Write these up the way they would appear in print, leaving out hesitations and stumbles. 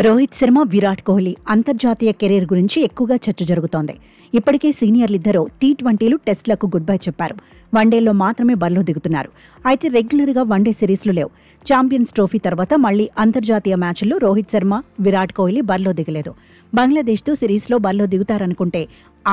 రోహిత్ శర్మ, విరాట్ కోహ్లీ అంతర్జాతీయ కెరీర్ గురించి ఎక్కువగా చర్చ జరుగుతోంది. ఇప్పటికే సీనియర్లిద్దరూ టీ20లు, టెస్టులకు గుడ్ బై చెప్పారు. వన్డేల్లో మాత్రమే బరిలో దిగుతున్నారు. అయితే రెగ్యులర్గా వన్డే సిరీస్లు లేవు. ఛాంపియన్స్ ట్రోఫీ తర్వాత మళ్లీ అంతర్జాతీయ మ్యాచ్ల్లో రోహిత్ శర్మ, విరాట్ కోహ్లీ బరిలో దిగలేదు. బంగ్లాదేశ్తో సిరీస్లో బరిలో దిగుతారనుకుంటే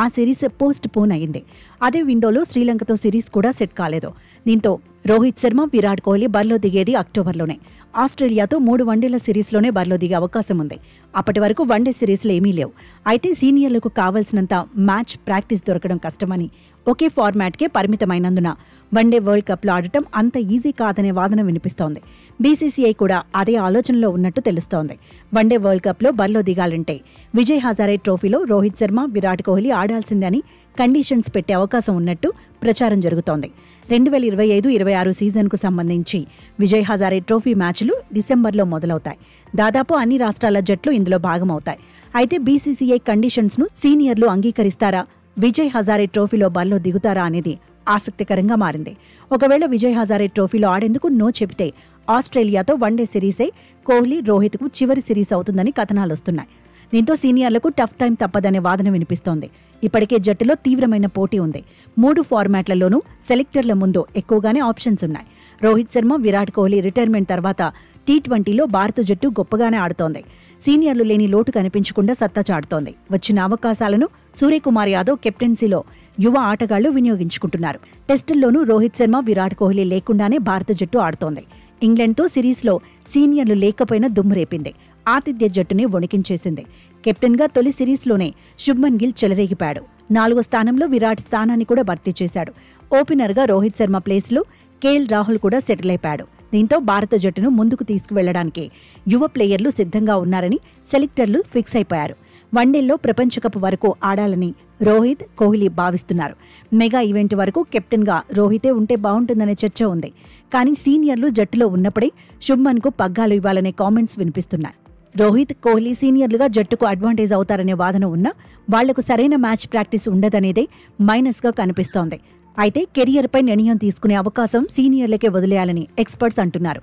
ఆ సిరీస్ పోస్ట్ పోన్ అయింది. అదే విండోలో శ్రీలంకతో సిరీస్ కూడా సెట్ కాలేదు. దీంతో రోహిత్ శర్మ, విరాట్ కోహ్లీ బరిలో దిగేది అక్టోబర్లోనే. ఆస్ట్రేలియాతో 3 వన్డేల సిరీస్లోనే బరిలో దిగే అవకాశం ఉంది. అప్పటి వరకు వన్డే సిరీస్లు ఏమీ లేవు. అయితే సీనియర్లకు కావాల్సినంత మ్యాచ్ ప్రాక్టీస్ దొరకడం కష్టమని, ఒకే ఫార్మాట్కే పరిమితమైనందున వన్డే వరల్డ్ కప్లో ఆడటం అంత ఈజీ కాదనే వాదన వినిపిస్తోంది. బీసీసీఐ కూడా అదే ఆలోచనలో ఉన్నట్టు తెలుస్తోంది. వన్డే వరల్డ్ కప్లో బరిలో దిగాలంటే విజయ్ హజారే ట్రోఫీలో రోహిత్ శర్మ, విరాట్ కోహ్లీ ఆడాల్సిందని కండిషన్స్ పెట్టే అవకాశం ఉన్నట్టు ప్రచారం జరుగుతోంది. 2025-26 సీజన్కు సంబంధించి విజయ్ హజారే ట్రోఫీ మ్యాచ్లు డిసెంబర్లో మొదలవుతాయి. దాదాపు అన్ని రాష్ట్రాల జట్లు ఇందులో భాగమవుతాయి. అయితే బీసీసీఐ కండిషన్స్ను సీనియర్లు అంగీకరిస్తారా, విజయ్ హజారే ట్రోఫీలో బరిలో దిగుతారా అనేది ఆసక్తికరంగా మారింది. ఒకవేళ విజయ్ హజారే ట్రోఫీలో ఆడేందుకు నో చెబితే ఆస్ట్రేలియాతో వన్డే సిరీసే కోహ్లీ, రోహిత్కు చివరి సిరీస్ అవుతుందని కథనాలొస్తున్నాయి. దీంతో సీనియర్లకు టఫ్ టైం తప్పదనే వాదన వినిపిస్తోంది. ఇప్పటికే జట్టులో తీవ్రమైన పోటీ ఉంది. 3 ఫార్మాట్లలోనూ సెలెక్టర్ల ముందు ఎక్కువగానే ఆప్షన్స్ ఉన్నాయి. రోహిత్ శర్మ, విరాట్ కోహ్లీ రిటైర్మెంట్ తర్వాత టీ20లో భారత జట్టు గొప్పగానే ఆడుతోంది. సీనియర్లు లేని లోటు కనిపించకుండా సత్తా చాటుతోంది. వచ్చిన అవకాశాలను సూర్యకుమార్ యాదవ్ కెప్టెన్సీలో యువ ఆటగాళ్లు వినియోగించుకుంటున్నారు. టెస్టుల్లోనూ రోహిత్ శర్మ, విరాట్ కోహ్లీ లేకుండానే భారత జట్టు ఆడుతోంది. ఇంగ్లాండ్తో సిరీస్లో సీనియర్లు లేకపోయినా దుమ్ము రేపింది. ఆతిథ్య జట్టుని వణికించేసింది. కెప్టెన్గా తొలి సిరీస్లోనే శుభ్మన్ గిల్ చెలరేగిపాడు. 4వ స్థానంలో విరాట్ స్థానాన్ని కూడా భర్తీ చేశాడు. ఓపెనర్గా రోహిత్ శర్మ ప్లేస్లో కేఎల్ రాహుల్ కూడా సెటిల్ అయిపాడు. దీంతో భారత జట్టును ముందుకు తీసుకువెళ్లడానికి యువ ప్లేయర్లు సిద్ధంగా ఉన్నారని సెలెక్టర్లు ఫిక్స్ అయిపోయారు. వన్డేల్లో ప్రపంచకప్ వరకు ఆడాలని రోహిత్, కోహ్లీ భావిస్తున్నారు. మెగా ఈవెంట్ వరకు కెప్టెన్గా రోహితే ఉంటే బాగుంటుందనే చర్చ ఉంది. కానీ సీనియర్లు జట్టులో ఉన్నప్పుడే శుభ్మన్కు పగ్గాలు ఇవ్వాలనే కామెంట్స్ వినిపిస్తున్నాయి. రోహిత్, కోహ్లీ సీనియర్లుగా జట్టుకు అడ్వాంటేజ్ అవుతారనే వాదన ఉన్నా వాళ్లకు సరైన మ్యాచ్ ప్రాక్టీస్ ఉండదనేదే మైనస్గా కనిపిస్తోంది. అయితే కెరియర్పై నిర్ణయం తీసుకునే అవకాశం సీనియర్లకే వదిలేయాలని ఎక్స్పర్ట్స్ అంటున్నారు.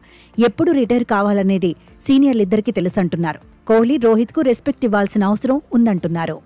ఎప్పుడు రిటైర్ కావాలనేది సీనియర్లిద్దరికీ తెలుసంటున్నారు. కోహ్లీ, రోహిత్కు రెస్పెక్ట్ ఇవ్వాల్సిన అవసరం ఉందంటున్నారు.